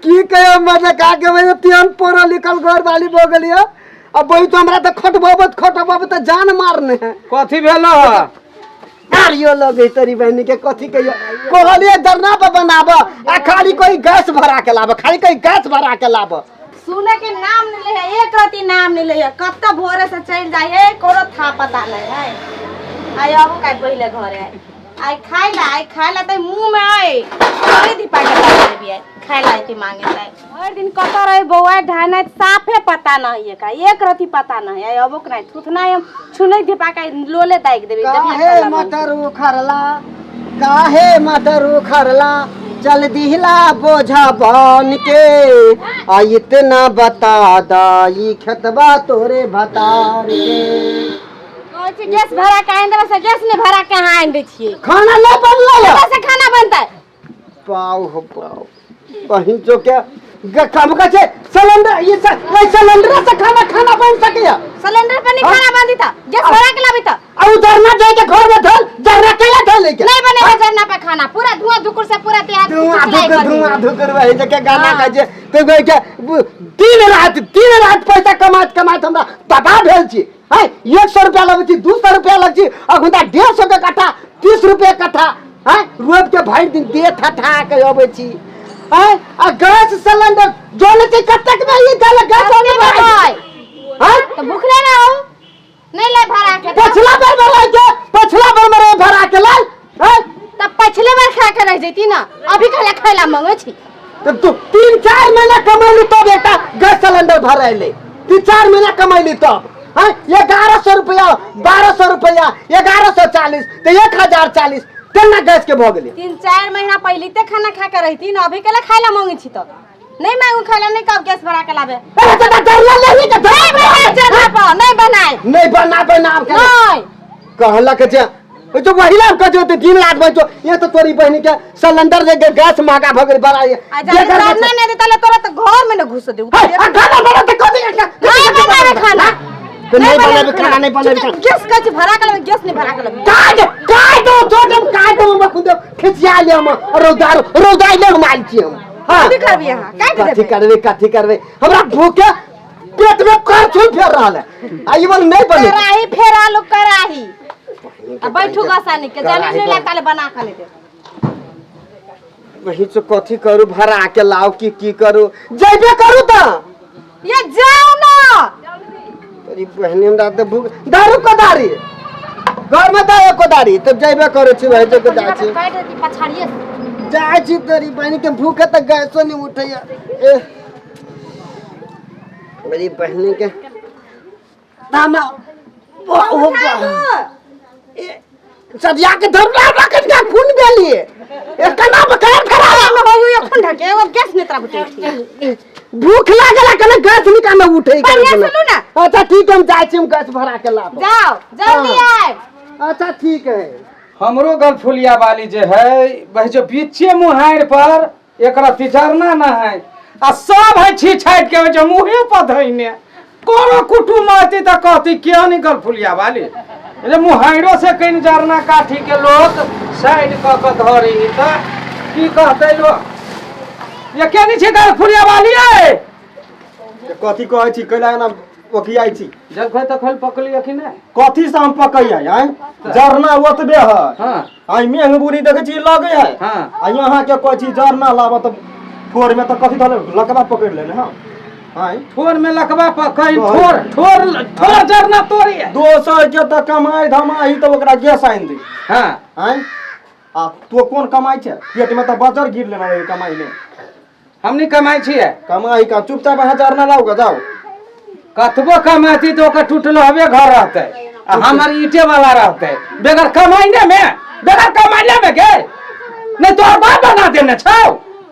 की कहे मजा का के भाई तीन पोरा निकल घर वाली बो गेलियो अब वही तो हमरा त खटबाबत त जान मारने है कथी भेलो आरियो लगे तेरी बहनी के कथी कहियो कहलिए दरना पे बनाबो आ खाली कोई गैस भरा के लाबो खाली कोई गैस भरा के लाबो सुने के नाम नहीं ले एक रति नाम नहीं ले कब तक भोरे से चल जाए है कोनो था पता नहीं है आई अब का पहले घरे आई खाइला त मुंह में आई थोड़ी दीपा के लागे भी आई खाइला के मांगे जाए हर दिन कत रहे बौआ ढाना साफे पता नहीं है का एक रति पता नहीं है अब नहीं थुथना हम छुने दीपा का लोले दाइक देबे काहे मटर उखरला चल दिहला बोझा बन के आ इतना बता दाई खेतबा तोरे भतार के गैस भरा के आइन से गैस ने भरा के यहाँ आइन छिए खाना नहीं बनला है से खाना बनता है पाव हो पाव बहन जो क्या काम का छे सिलेंडर ये सिलेंडर से खाना बन सके सिलेंडर पे नहीं खाना बंदी था गैस भरा के लाबी था अब उधरना जाए के घर में धल जरना केला धल लेके नहीं बनेगा जरना पे खाना पूरा धुआं धुकुर से पूरा तैयार धुआं धुकुर वही जके गाना का जे तो गई के दिन रात पैसा कमात हमरा दबा भेल छी है 100 रुपया लग छी 200 रुपया लग छी अखुदा 150 के कट्ठा 30 रुपया कट्ठा है रोज के भाई दिन दे ठठा के आवे छी है आ गैस सिलेंडर जोले के कटक में ये डाल गैस वाले भाई हां तो भूखले ना हो नहीं ले भरा के पछला बार मरे भरा के लाल है तब पिछले बार खा के रह जती ना अभी खाला खाइला मांगे छी तब तू 3-4 महीना कमाइली तो बेटा गैस सिलेंडर भराइले 3-4 महीना कमाइली तो हां 1100 रुपया 1200 रुपया 1140 तो 1040 केना गैस के भ गेले 3-4 महीना पहले ते खाना खा के रहती ना अभी केला खाइला मांगे छी तो नहीं मांगू खाइला नहीं कब गैस भरा के लाबे अरे दादा डरला नहीं के नहीं बनाए नाम के नहीं कहला के जे जो महिला का जो दिन रात में जो ये तो तोरी बहनी के सिलेंडर जे गैस महंगा भ गेल बड़ा ये नहीं देता ले तोरा तो घर में न घुस दे खाना बना तो कथि नहीं बनावे खाना नहीं बनावे गैस का भरा के लाबे गैस नहीं भरा के लाबे काट दो मैं खुद खिसिया ले हम रोदाई ले माल छी हम हां करबी यहां कथि करबे हमरा भूखे पेट में करछुल फेर रहल है आई मन नहीं बने कराही फेरा लो कराही अब बैठू गसानी के जाने नहीं लगता ले बना के ले दे वही से कथि करू भरा के लाओ की करू जइबे करू त ये जाओ ना तेरी बहनी हमरा त भूख दारू कोदारी घर में दारू कोदारी तब जइबे करू छी वही जगह जा छी काट दे पछाड़िए जा छी तेरी बहनी के भूखे त गैसो नहीं उठैया मेरी बहनी के दामा हो सदिया के धरला रखत का खून बेलिए एक ना बकार खरा में हो ये खून ढके वो गैस ने तरफ उठे भूख लागला कने गैस निका में उठे कर सुनो ना अच्छा ठीक हम जाय छी हम गैस भरा के लाब जाओ जल्दी आए अच्छा ठीक है हमरो गलफुलिया वाली जे है वह जो बीचे मुहार पर एकरा तिजरना ना है आ सब है छी छाट के जो मुहे पर धइने कोनो कुटुम आती त कहती क्यों नहीं गलफुलिया वाली ये मुहाइरो से कहीं जरना काठी के लोग साइड क धरी त की कहते लोग ये क्या नहीं छे गलफुलिया वाली है कथी कहै छी कैला ना ओकियाई छी जब खै त खल पकली कि नहीं कथी से हम पकैया हैं जरना ओतबे है हां आई मेंग बुरी देखे छी लगे है हां आ यहां के कहै छी जरना लाब त ठोर में त कथी धले लकबा पकड़ लेने हां हां ठोर में लकबा पकई ठोर जरना तोरी है दोसर के त कमाई धमाई त ओकरा गैस आइन दे हां हैं आ तो कोन कमाई छे पेट में त बजर गिर लेना है कमाई में हमनी कमाई छिए कमाई का चुपचाप जरना लाओ ग जाओ कतबो कमाती तो ओकर टूटलो हवे घर रहते आ हमर ईटे वाला रहते बेगर कमाइने में के नहीं तो बात बना देने छौ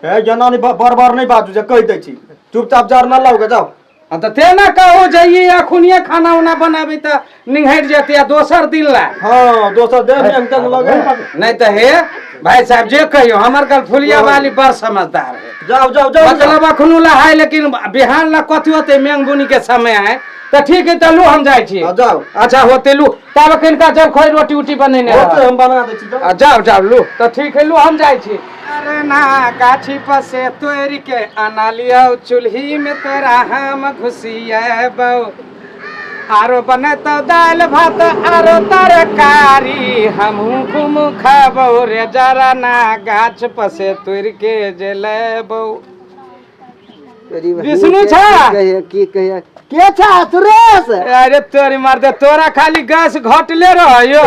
ए जना नहीं बार नहीं बाजू जे कह दै छी चुपचाप जरना लाओ ग जाओ हां तो ते ना कहो जाइए अखुनिए खाना उना बनाबी त निंघट जेते दोसर दिन ला हां दोसर दे में अंक लगे नहीं तो हे भाई साहब जे कहियो हमर गलफुलिया वाली बड़ समझदार है जाओ मतलब अखनु ला है लेकिन बिहान ला कथि होते मेंगबुनी के समय है तो ठीक है तो लू हम जाय छी जाओ अच्छा होते लू तब किनका जब खोई रोटी उटी बनेने होते हम बना दे छी जाओ लू तो ठीक है लू हम जाय छी जरना गाछी पर से तोड़ के आना लिया चूल्ही में तोरा हम घुसिएबो आरो बने तो दाल भात आरो तरकारी हमहू घूम खाबो रे जरना गाछ पर से तोड़ के जेलेबो। विष्णु छा की कहिए के छा सुरेश अरे तोरी मार दे तोरा खाली गैस घटले रहियो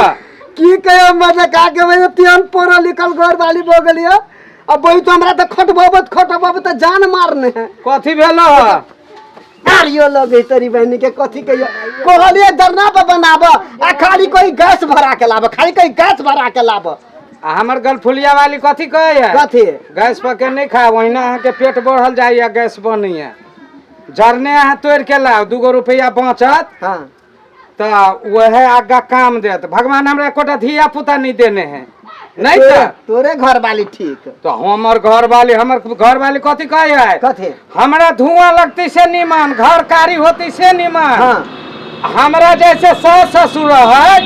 की कहियो मजे का के वजह तियन पढ़ो लिखल घर वाली बो गेलियो अब वही तो हमरा तो खटबो तो जान मारने है कथी भेलो गाड़ियो लगे तरी बहनी के कथी कहियो कहलिए धरना पर बनाबो आ खाली कोई गैस भरा के लाबो खाली कोई गैस भरा के लाबो आ हमर गलफुलिया वाली कथी कहे है कथी गैस पर के नहीं खा वही ना के पेट बढ़ल जाइए गैस बनिए जरने अहाँ तोड़ के लाओ 2 रुपया बचत हाँ तो वह आगा काम देत भगवान हमरा एकोटा धिया पुता नहीं देने हैं नहीं तो तोरे घर वाली ठीक तो हमर घर वाली कथी कहे है कथी हमरा धुआं लगती से निमान घर कारी होती से निमान हाँ हमरा जैसे सास ससुर है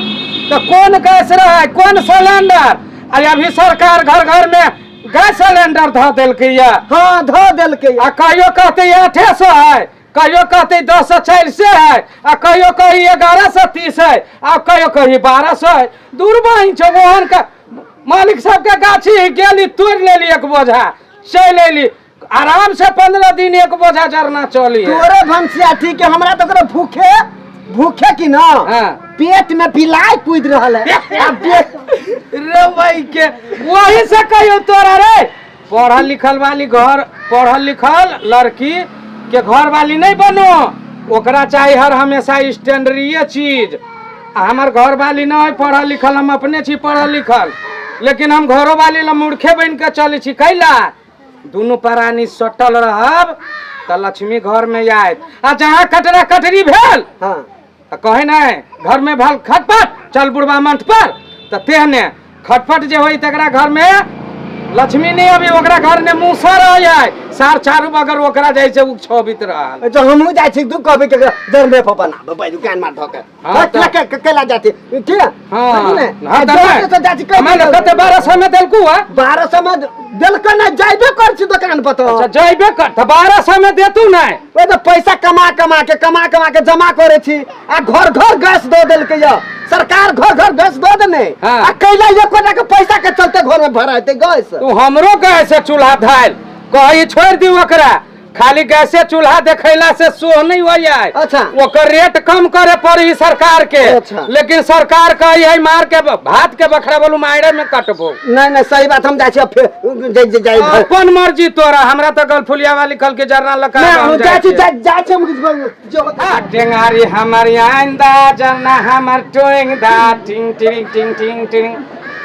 तो कौन गैस रहे कौन सिलेंडर अरे अभी सरकार घर घर में गैस सिलेंडर धो दिलकै या हाँ धो दिलकै आ कहियो कहते 800 है कहियो कहते 1040 है आ कहियो कही 1130 है आ कहियो कही 1200 है दूर बही छो मोहन का मालिक सब के गाछी गेली तोड़ लेली एक बोझा चल एली आराम से 15 दिन एक बोझा जरना चली तोरे भंसिया ठीक है हमरा तो भूखे की ना हाँ। पेट में बिलाई कूद रहल है रे भाई के वही से कहियो तोरा रे पढ़ल लिखल वाली घर पढ़ल लिखल लड़की के घर वाली नहीं बनो ओकरा चाहिए हर हमेशा स्टैंडर्डीय चीज हमार घर वाली ना है पढ़ल लिखल हम अपने छी पढ़ल लिखल लेकिन हम घरों वाली ला मूर्खे बन के चले छी कैला दोनों प्राणी सटल रहब तो लक्ष्मी घर में आयत आ जहाँ कटरा कटरी भेल हाँ कहे नहीं घर में भल खटपट चल बुढ़वा मंथ पर तो तेहने खटपट जे होई तकरा घर में लक्ष्मी नहीं अभी ओकरा घर में मूसर हो जाए सार चारू बगर ओकरा जैसे उछबित रहल तो हमहू जाय छी दू कभी के जरबे पर बनाबे भाई दुकान में धोके हाँ, के केला जाती ठीक है हां हां तो जाती हमारे कते 1200 में देलकू है 1200 में देलक ना जाइबे कर छी दुकान पर तो अच्छा जाइबे कर तो 1200 में देतू नहीं ओ तो पैसा कमा के जमा करे छी आ घर गैस दो देलके या सरकार घर गैस दो देने हाँ। आ कैला ये कोना के पैसा के चलते घर में भराते गैस तू हमरो गैस चूल्हा धाल कही छोड़ दी ओकरा खाली गैसे चूल्हा देखैला से सो नहीं हो जाए अच्छा ओकर रेट कम करे पड़ी सरकार के अच्छा। लेकिन सरकार कही है मार के भात के बखरा बोलू मारे में कटबो नहीं सही बात हम जाय फिर जाय अपन मर्जी तोरा हमरा तो गलफुलिया वाली कल के जरना लगा हम जाय जो टेंगारी हमारी आंदा जरना हमर टोंग दा टिंग टिंग टिंग टिंग टिंग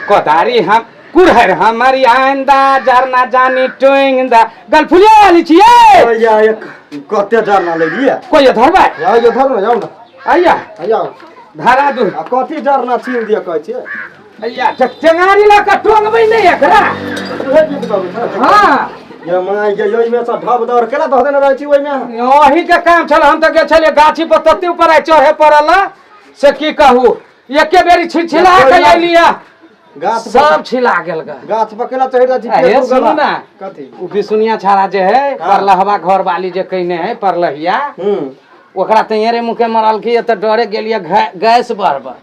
कोदारी हम कुरहर हमारी आंदा जरना जानी टोंग दा गलफुलिया वाली छिए या एक कते जरना लेलिए कोई धरबा या ये धर ना जाओ ना आइया आया धरा दू आ कथी जरना छील दिया कहै छै आइया टेंगारी ला का टोंगबै नहीं एकरा हां ये माय के योई में से ढब दौर केला दह देने रहै छी ओइ में ओही के काम छल हम तो के छलिए गाछी पर तत्ते ऊपर आइ चढ़े पड़ल से की कहू एके बेरी छिछिला के आइलिया गाछ सब छिला गेल गा गाछ पकेला चढ़ जा छी ए सुनू ना कथी उ बिसुनिया छाड़ा जे है परलहवा घर वाली जे कहने है परलहिया ओकरा तैयारे मुके मरल की त डरे गेलिए गैस बरबर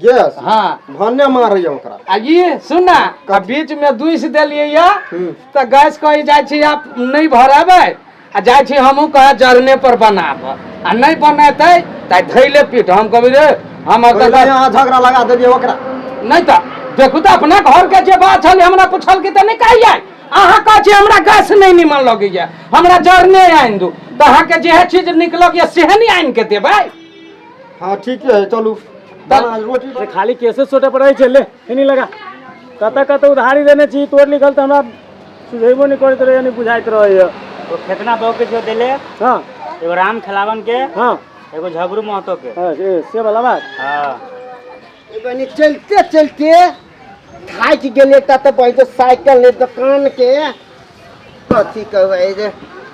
गैस हां भन्ने मारैय ओकरा आ ये सुन ना आ बीच में दुइस देलिए या त गैस कहि जाय छी आप नहीं भराबे आ जाय छी हमहु कह जरने पर बनाब आ नहीं बनेतै त धैले पीट हम कहबे रे हम यहां झगड़ा लगा देलिए ओकरा नहीं त देखू तो अपना घर के जे बात छल हमरा पूछल की त नहीं कहिए अहाँ कह छी हमरा गैस नहीं निमन लगैया हमरा जरने आइन दू त अहाँ के जे चीज निकलग या सेह नहीं आइन के देबै हां ठीक है चलू दाना रोटी खाली कैसे छोटे पड़े चले नहीं लगा कत उधारी देने छी तोड़ लिखल तो हमरा सुझेबो नहीं करत रहे नहीं बुझाइत रहे तो फेतना बहु के जो देले हां एगो राम खिलावन के हां एगो झगरू महतो के हां से वाला बात हां बनी चलते थाक गेले त भाई तो साइकिल ले दुकान के कथी कहबै रे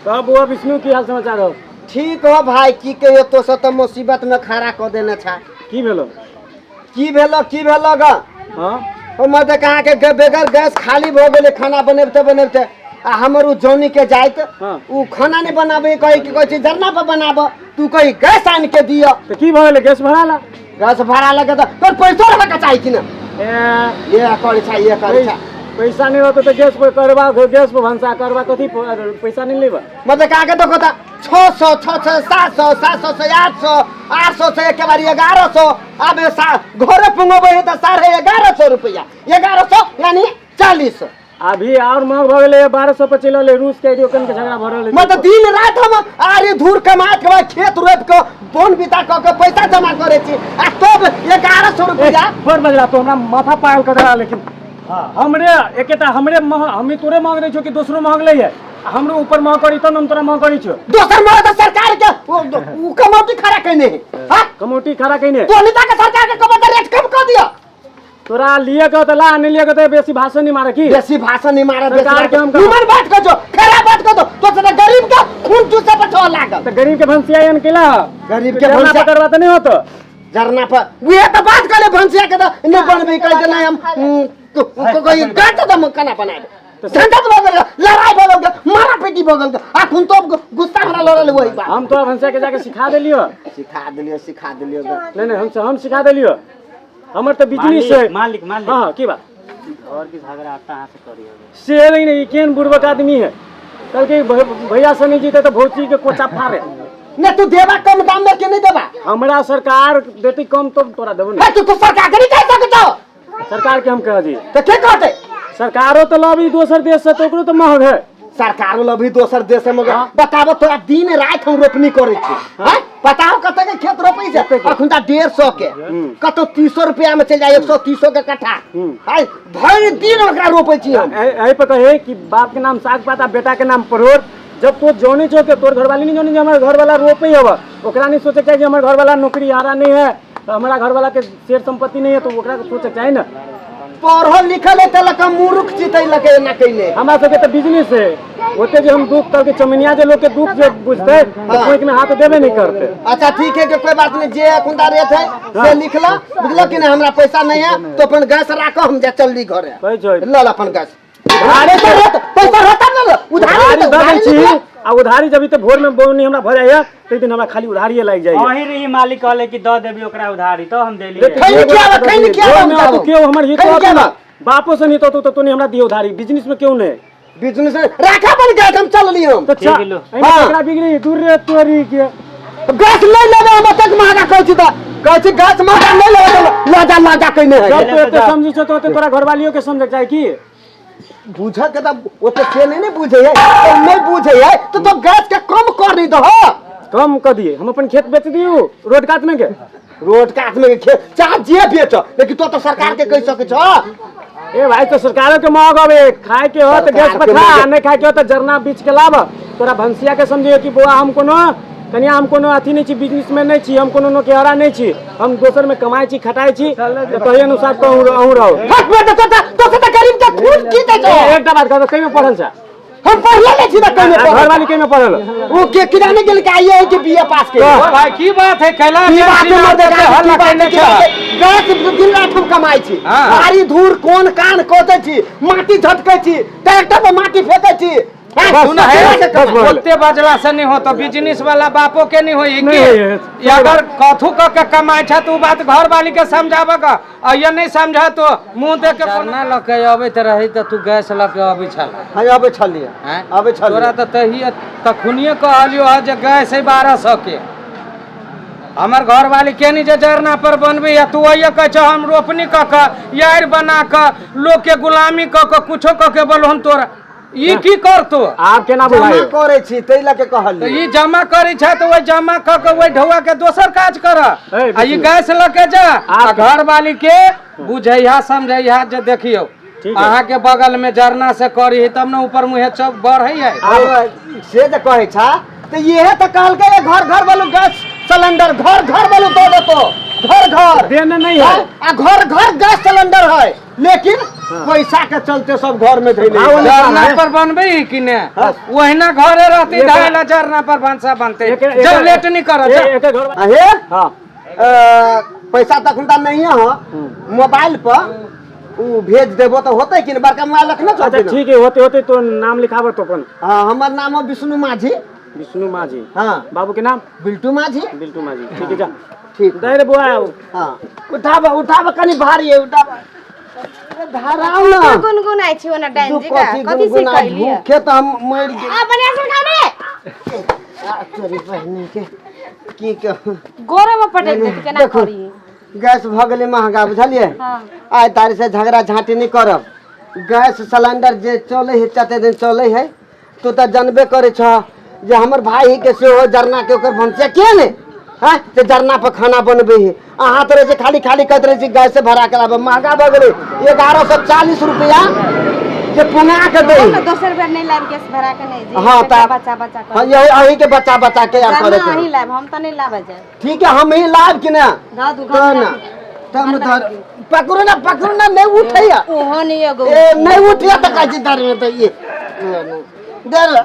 कब बुआ विष्णु की हाल समाचार हो ठीक हो भाई की कहियो तो से तो मुसीबत में खड़ा क देने छा की भेलो की भेलो ग हां मत कहाँ के बेगर गैस खाली हो गेले खाना बनबते बनबते आ हमर उ जोनी के जाइत उ खाना नहीं बनाबे कही कि कोई झरना पर बनाब तू कही गैस आन के दियो तो की भ गेलै गैस भरा ला गैस भाड़ा लगे तो तोर पैसो रहे के चाहिए कि ना ये करे छै ये करे छै पैसा नहीं रहते तो गैस पे करवा गैस पे भंसा करवा कथी पैसा नहीं लेबा मतलब कहाँ के देखो था 600 600 700 700 से 800 800 से एक बार 1100 अब घरे पुंगोबे तो 1150 रुपया 1100 यानी 40 अभी और महंग भ गेलै 1200 पे चलल रूस के यूक्रेन के झगड़ा भ रहल मतलब दिन रात हम आरी धूर कमा के खेत रोप के बोन बिता के पैसा जमा करे छी आ तब 1100 रुपया बड़ बजला तो हमरा माथा पागल कर रहा लेकिन हमरे एकेटा हमरे हम तोरे मांग रही छो कि दूसरो मांग ले है हमरे ऊपर मांग करी तो हम तोरा मांग करी छो दोसर मांग तो सरकार के उ कमौटी खड़ा कइने है हां कमौटी खड़ा कइने तो नेता के सरकार के कमौटी रेट कम कर दियो तोरा लिए के तो ला नहीं लिए के तो बेसी भाषण नहीं मारे की बेसी भाषण नहीं मारे सरकार के हम निमन बात कर जो खराब बात कर दो तो से गरीब का खून चूसे पर छो लागल तो गरीब के भंसिया यन केला गरीब के भंसिया भंसिया करवा तो नहीं होतो जरना पर वे तो बात करे भंसिया के तो नहीं बनबे कह देना हम कोई गाट तो मकाना बनाए तो झंडा तो बगल लड़ाई बगल मारा पेटी बगल आ खून तो गुस्सा भरा लड़ल वही बात हम तो भंसिया के जाके सिखा देलियो सिखा देलियो नहीं हम सिखा देलियो हमर तो बिजनेस है मालिक हां की बात और की झगड़ा आता हां से करियो से नहीं केन बुर्बक आदमी है कल के भैया से नहीं जीते तो भौची के कोचा फाड़े ने तू देवा कम दाम में के नहीं देवा हमरा सरकार देती कम तो तोरा देबो है तू सरकार के नहीं कह सकतो सरकार के हम कह दी तो के कहते सरकारो तो लबी दोसर देश से तो ओकरो तो महंग है सरकारो लभी दोसर देश में मगर बताबो तोरा दिन रात हम रोपनी करे छी हैं बताओ कते के खेत रोपै छै अखन ता 150 के कतो 300 रुपया में चल जाय 130 के कट्ठा है भर दिन ओकरा रोपै छी हम ए पता है कि बाप के नाम साग पाता बेटा के नाम परोर जब तो जोनी छो के तोर घरवाली नहीं जोनी हमर घर वाला रोपै हवा ओकरा नहीं सोचे कि हमर घर वाला नौकरी आरा नहीं है हमारा घर वाला के शेयर संपत्ति नहीं है तो ओकरा सोचे चाहिए ना पढ़ल लिखल है तलक मूर्ख चितै लके ना कइले हमरा सबके तो बिजनेस है ओते जे हम दुख करके चमनिया जे लोग के दुख जे बुझते तो कोई में हाथ देबे नहीं करते अच्छा ठीक है कि कोई बात नहीं जे खुंदा रेट है से लिखला बुझलो कि नहीं हमरा पैसा नहीं है तो अपन गैस राखो हम जा चलली घरे कहै छै ल अपन गैस उधारी तो पैसा रहता न उधारी दे दै छी आ उधारी जब तो भोर में बोनी हमरा भ जाय ते दिन हमरा खाली उधारीए लाग जाय वही रही मालिक कहले कि द देबी ओकरा उधारी तो हम देली खैनी क्या तो क्यों हमर हित बापो से नहीं तो तूने हमरा दियो उधारी बिजनेस में क्यों नहीं बिजनेस राखा बन गए हम चल लियो तो अच्छा एकरा बिगड़ी दूर रे तोरी के गैस ले लेबे हम तक महंगा कहै छी त कहै छी गैस महंगा नहीं लेबे लाजा कइने है जब तो एते समझी छ तो तोरा घरवालियों के समझ जाय की बुझ के त ओते से नहीं बुझे है नहीं बुझे है तो गैस के कम कर दी दो कम कर दिए हम अपन खेत बेच दियो रोड काट में के रोड काट में खेत चाहे जे बेच लेकिन तो सरकार के कह सके छ ए भाई तो सरकारों के महंग हवे खाए के हो तो गैस पे खा नहीं खाए के हो तो जरना बीच के लाभ तोरा भंसिया के समझिए कि बुआ हम कोनो कनिया हम कोनो अथी नहीं छी बिजनेस में नहीं छी हम कोनो नो के हरा नहीं छी हम दोसर में कमाई छी खटाई छी तो ये अनुसार कहूं रहो हट बेटा तो से गरीब के खून की दे छ एकटा बात कर कई में पढ़ल छ हम पढ़ले नहीं छी कहीं में घर वाली कई में पढ़ल वो के किराने के लिए आइए है कि बीए पास के भाई की बात है कैला की बात है मर्द के हल्ला करने छ गैस दिन रात हम कमाई छी सारी धूर कोन कान कोते छी माटी झटकै छी ट्रैक्टर पे माटी फेंकै छी सुन है बोलते बजला से नहीं हो तो बिजनेस वाला बापो के नहीं होई कि अगर कथू क के कमाई छ तो बात घर वाली के समझाबे का और ये नहीं समझा तो मुंह देख के ना लके आबे त रही त तू गैस लके आबे छल हां आबे छलिए आबे छल तोरा त तही तखुनिए कहलियो ह जे गैस है 1200 के हमर घर वाली के नहीं जे जरना पर बनबे या तू ये कह छ हम रोपनी क के यार बना के लोग के गुलामी क के कुछो क के बोलहन तोरा ई की करतो आप केना बुझाई जमा करे छी तै लके कहल तो ई जमा करी छ तो ओइ जमा क के ओइ ढौआ के दोसर काज कर आ ई गैस लके जा आ घर वाली के बुझैया समझैया जे देखियो अहाँ के बगल में जरना से करी तब न ऊपर मुहे चौक बढ़ै है से जे कहै छ तो ये तो कहल के घर वालों गैस सिलेंडर घर वालों दे देतो घर देने नहीं है आ घर गैस सिलेंडर है लेकिन पैसा के चलते सब घर में धैले जरना पर बनबे कि ने ओहिना घरे रहती धायला जरना पर भंसा बनते जब लेट नहीं कर एक घर हे हां पैसा तखन नहीं है मोबाइल पर उ भेज देबो तो होतै कि बड़का मोबाइल रखना अच्छा चाहते ठीक है होते होते तो नाम लिखाबो तो अपन हाँ हमर नाम है विष्णु माझी विष्णु माझी हाँ बाबू के नाम बिल्टू माझी बिल्टू माझी ठीक है जा ठीक दे रे बुआ हाँ उठाब कनी भारी है उठाब धराओ ना गुनगुनाइ छी ओना डाइन जी का कथी कथी से गुनगुना कहलिए भूखे तो हम मर गए आ बढ़िया से खाओ ने तोरी बहनी के की कहूं गोरे में पटक दे केना देखो। करी गैस भ गेलै महंगा बुझलिए हां आइ तारी से झगड़ा झांटी नहीं करब गैस सिलेंडर जे चले है चते दिन चले है तू तो जानबे करे छ जे हमर भाई के से हो जरना के ओकर भंसिया के ने हां से जरना पर खाना बनबे है अहाँ तोरे से खाली खाली कहत रहे छी गैस से भरा के लाबे महंगा भ गेलै 1140 रुपया जे पुंगा के दे तो दोसर बेर नहीं लाइब गैस भरा के नहीं जी हाँ, ता- बच्चा बच्चा हां यही अही के बच्चा बच्चा के यार करे जाना के ही लाइब हम तो नहीं लाबे जाए ठीक है हम ही लाभ कि ना दा दू तो ना तब धर पकड़ो ना नहीं उठैया ओहो नहीं एगो ए नहीं उठिया तो काची दर में तो ये दर